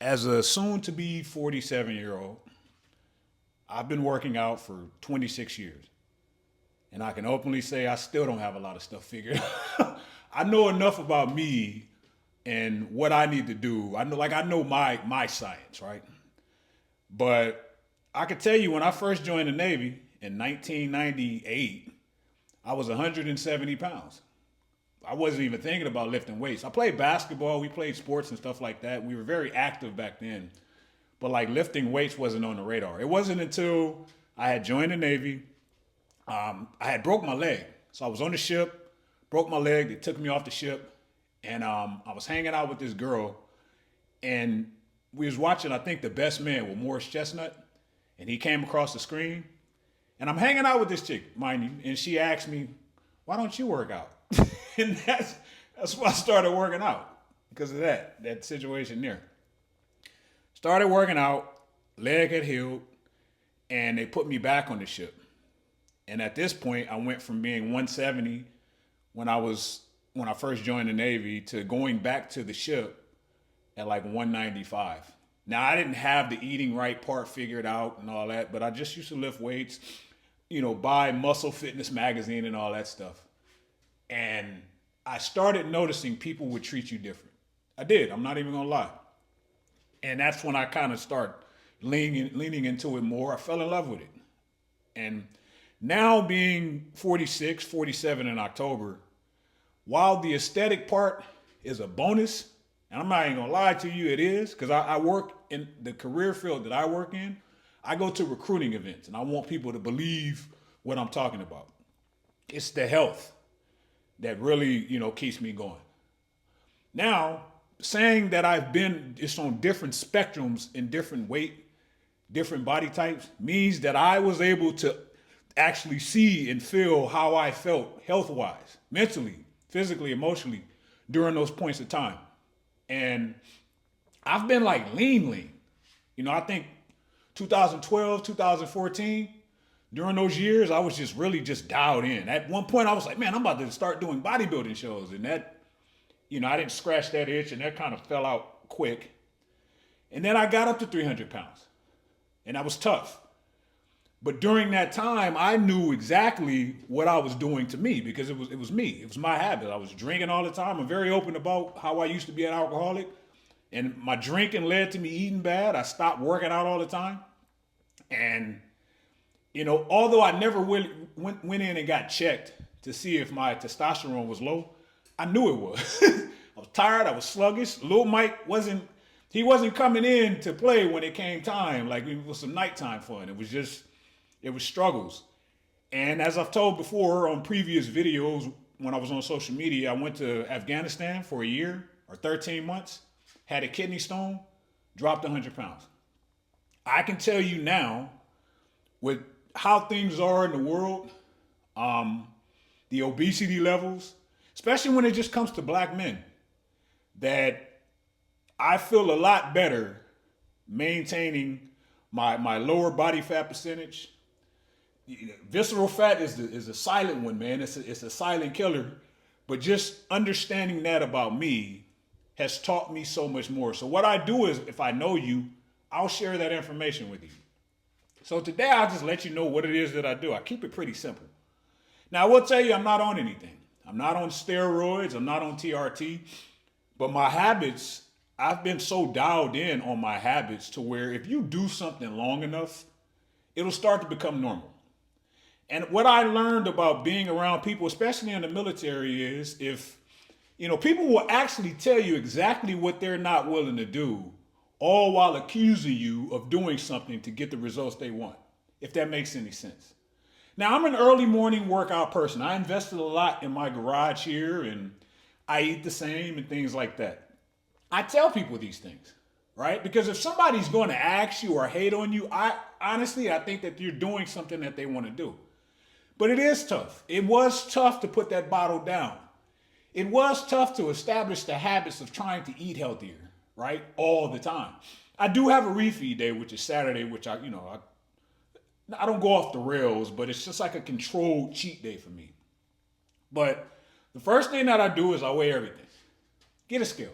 As a soon to be 47-year-old, I've been working out for 26 years. And I can openly say I still don't have a lot of stuff figured out. I know enough about me and what I need to do. I know my science, right? But I could tell you when I first joined the Navy in 1998, I was 170 pounds. I wasn't even thinking about lifting weights. I played basketball, we played sports and stuff like that. We were very active back then. But like lifting weights wasn't on the radar. It wasn't until I had joined the Navy. I had broke my leg. So I was on the ship, broke my leg. They took me off the ship. And I was hanging out with this girl. And we was watching, I think, The Best Man with Morris Chestnut. And he came across the screen. And I'm hanging out with this chick, mind you. And she asked me, why don't you work out? And that's why I started working out. Because of that situation there. Started working out, leg had healed, and they put me back on the ship. And at this point, I went from being 170 when I first joined the Navy to going back to the ship at like 195. Now I didn't have the eating right part figured out and all that, but I just used to lift weights, buy Muscle Fitness magazine and all that stuff. And I started noticing people would treat you different. I did. I'm not even gonna lie. And that's when I kind of start leaning into it more. I fell in love with it. And now being 46, 47 in October, while the aesthetic part is a bonus, and I'm not even gonna lie to you, it is, because I work in the career field that I work in. I go to recruiting events and I want people to believe what I'm talking about. It's the health that really, keeps me going. Now, saying that I've been just on different spectrums in different weight, different body types means that I was able to actually see and feel how I felt health wise, mentally, physically, emotionally during those points of time. And I've been like lean. I think 2012, 2014, during those years, I was just really just dialed in. At one point, I was like, man, I'm about to start doing bodybuilding shows. And that, I didn't scratch that itch and that kind of fell out quick. And then I got up to 300 pounds. And that was tough. But during that time, I knew exactly what I was doing to me because it was me. It was my habit. I was drinking all the time. I'm very open about how I used to be an alcoholic. And my drinking led to me eating bad. I stopped working out all the time. And, although I never went in and got checked to see if my testosterone was low, I knew it was. I was tired. I was sluggish. Lil Mike wasn't coming in to play when it came time. Like it was some nighttime fun. It was struggles. And as I've told before on previous videos, when I was on social media, I went to Afghanistan for a year or 13 months, had a kidney stone, dropped 100 pounds. I can tell you now, with how things are in the world, the obesity levels, especially when it just comes to black men, that I feel a lot better maintaining my lower body fat percentage. Visceral fat is a silent one, man. It's a silent killer. But just understanding that about me has taught me so much more. So what I do is, if I know you, I'll share that information with you. So today I'll just let you know what it is that I do. I keep it pretty simple. Now I will tell you I'm not on anything. I'm not on steroids. I'm not on TRT. But my habits, I've been so dialed in on my habits to where if you do something long enough, it'll start to become normal. And what I learned about being around people, especially in the military, is if, people will actually tell you exactly what they're not willing to do, all while accusing you of doing something to get the results they want, if that makes any sense. Now, I'm an early morning workout person. I invested a lot in my garage here and I eat the same and things like that. I tell people these things, right? Because if somebody's going to ask you or hate on you, I think that you're doing something that they want to do. But it is tough. It was tough to put that bottle down. It was tough to establish the habits of trying to eat healthier, right? All the time. I do have a refeed day, which is Saturday, which I don't go off the rails, but it's just like a controlled cheat day for me. But the first thing that I do is I weigh everything. Get a scale.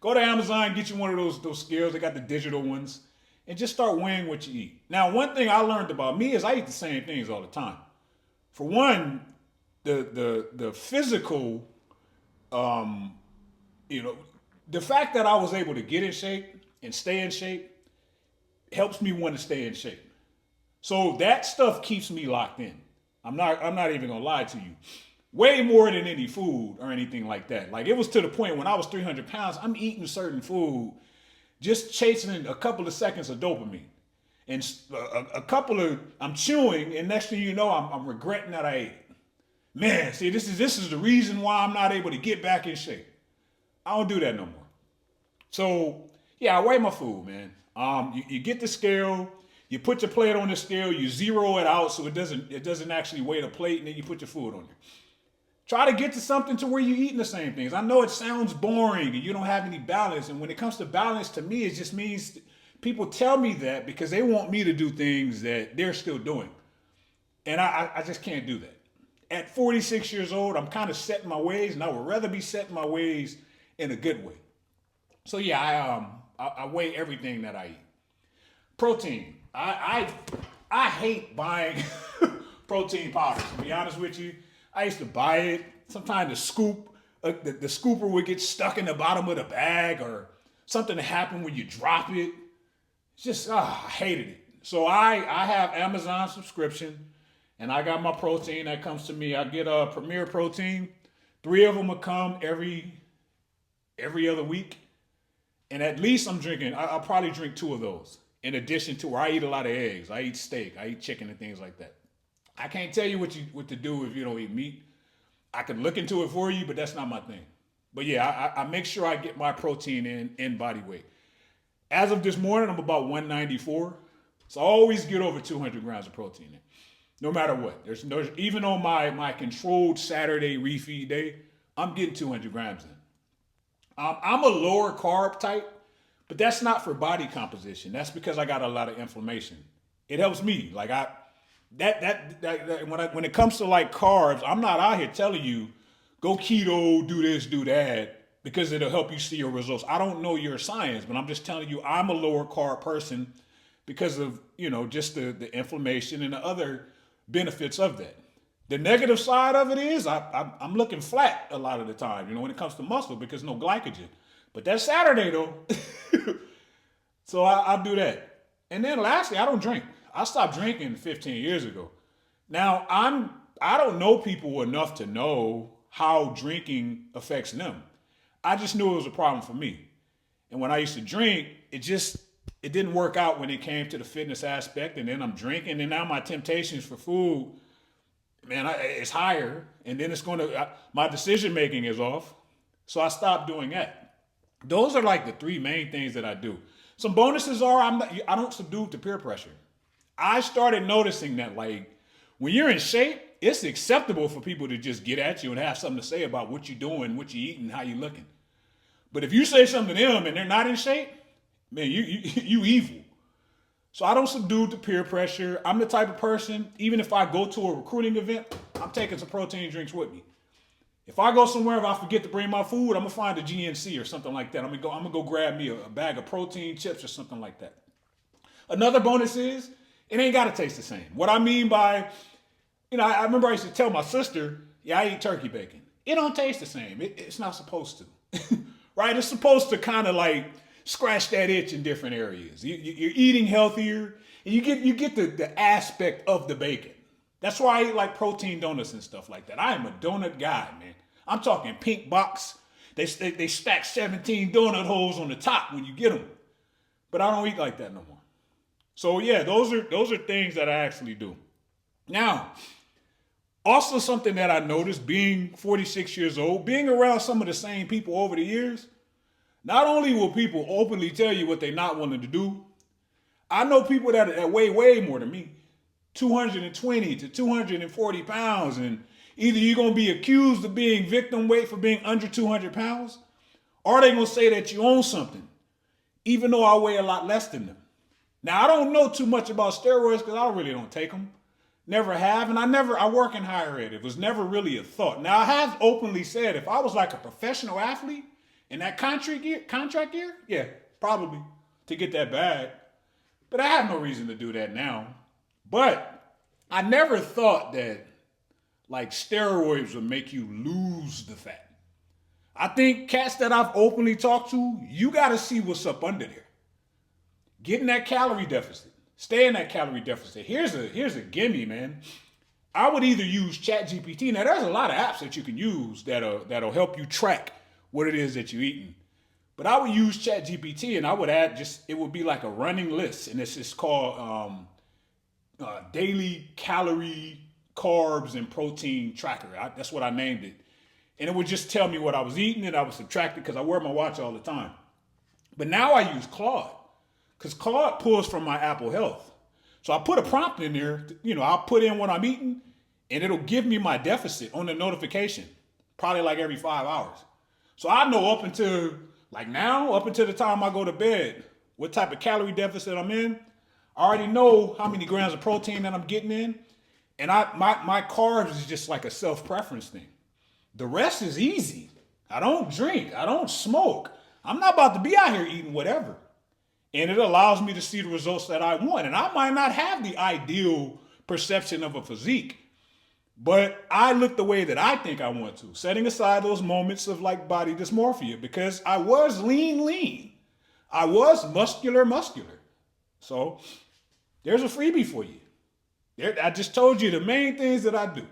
Go to Amazon, get you one of those scales. They got the digital ones, and just start weighing what you eat. Now, one thing I learned about me is I eat the same things all the time. For one, the physical, um, you know, the fact that I was able to get in shape and stay in shape helps me want to stay in shape. So that stuff keeps me locked in. I'm not even gonna lie to you. Way more than any food or anything like that. Like it was to the point when I was 300 pounds, I'm eating certain food, just chasing a couple of seconds of dopamine. And I'm chewing, and next thing you know, I'm regretting that I ate it. Man, see, this is the reason why I'm not able to get back in shape. I don't do that no more. So yeah, I weigh my food, man. You get the scale, you put your plate on the scale, you zero it out so it doesn't actually weigh the plate, and then you put your food on there. Try to get to something to where you're eating the same things. I know it sounds boring and you don't have any balance. And when it comes to balance, to me, it just means people tell me that because they want me to do things that they're still doing. And I just can't do that. At 46 years old, I'm kind of set in my ways, and I would rather be set in my ways in a good way. So yeah, I weigh everything that I eat. Protein. I hate buying protein powders. To be honest with you, I used to buy it. Sometimes the scooper would get stuck in the bottom of the bag, or something to happen when you drop it. It's just I hated it. So I have Amazon subscription, and I got my protein that comes to me. I get a Premier Protein. 3 of them will come every other week, and at least I'm drinking. I'll probably drink 2 of those. In addition to where I eat a lot of eggs, I eat steak, I eat chicken and things like that. I can't tell you what to do if you don't eat meat. I can look into it for you, but that's not my thing. But yeah, I make sure I get my protein in body weight. As of this morning, I'm about 194. So I always get over 200 grams of protein in, no matter what. There's even on my controlled Saturday refeed day, I'm getting 200 grams in. I'm a lower carb type, but that's not for body composition. That's because I got a lot of inflammation. It helps me. Like when it comes to like carbs, I'm not out here telling you go keto, do this, do that, because it'll help you see your results. I don't know your science, but I'm just telling you I'm a lower carb person because of just the inflammation and the other benefits of that. The negative side of it is I'm looking flat a lot of the time, when it comes to muscle, because no glycogen. But that's Saturday though. So I do that. And then lastly, I don't drink. I stopped drinking 15 years ago. Now I don't know people enough to know how drinking affects them. I just knew it was a problem for me. And when I used to drink, it didn't work out when it came to the fitness aspect. And then I'm drinking, and now my temptations for food, man, it's higher. And then my decision making is off. So I stopped doing that. Those are like the 3 main things that I do. Some bonuses are I don't subdue to peer pressure. I started noticing that like when you're in shape, it's acceptable for people to just get at you and have something to say about what you're doing, what you're eating, how you're looking. But if you say something to them and they're not in shape, man, you evil. So I don't subdue to peer pressure. I'm the type of person, even if I go to a recruiting event, I'm taking some protein drinks with me. If I go somewhere, if I forget to bring my food, I'm gonna find a GNC or something like that. I'm gonna go grab me a bag of protein chips or something like that. Another bonus is it ain't gotta taste the same. What I mean by, I remember I used to tell my sister, yeah, I eat turkey bacon. It don't taste the same. It's not supposed to, right? It's supposed to kind of like scratch that itch in different areas. You're eating healthier, and you get the aspect of the bacon. That's why I eat like protein donuts and stuff like that. I am a donut guy, man. I'm talking pink box. They stack 17 donut holes on the top when you get them. But I don't eat like that no more. So yeah, those are things that I actually do. Now, also something that I noticed being 46 years old, being around some of the same people over the years, not only will people openly tell you what they're not willing to do, I know people that weigh way more than me, 220 to 240 pounds, and either you're going to be accused of being victim weight for being under 200 pounds, or they're going to say that you own something, even though I weigh a lot less than them. Now, I don't know too much about steroids because I really don't take them. Never have, and I work in higher ed. It was never really a thought. Now, I have openly said if I was like a professional athlete In that contract year, yeah, probably to get that bag. But I have no reason to do that now. But I never thought that like steroids would make you lose the fat. I think cats that I've openly talked to, you got to see what's up under there. Get in that calorie deficit. Stay in that calorie deficit. Here's a gimme, man. I would either use ChatGPT. Now, there's a lot of apps that you can use that'll help you track what it is that you're eating. But I would use ChatGPT and I would add it would be like a running list. And it's just called Daily Calorie, Carbs, and Protein Tracker. That's what I named it. And it would just tell me what I was eating and I would subtract it because I wear my watch all the time. But now I use Claude because Claude pulls from my Apple Health. So I put a prompt in there, I'll put in what I'm eating and it'll give me my deficit on the notification, probably like every 5 hours. So I know up until the time I go to bed, what type of calorie deficit I'm in. I already know how many grams of protein that I'm getting in. And my carbs is just like a self-preference thing. The rest is easy. I don't drink. I don't smoke. I'm not about to be out here eating whatever. And it allows me to see the results that I want. And I might not have the ideal perception of a physique, but I look the way that I think I want to, setting aside those moments of like body dysmorphia because I was lean. I was muscular. So there's a freebie for you. I just told you the main things that I do.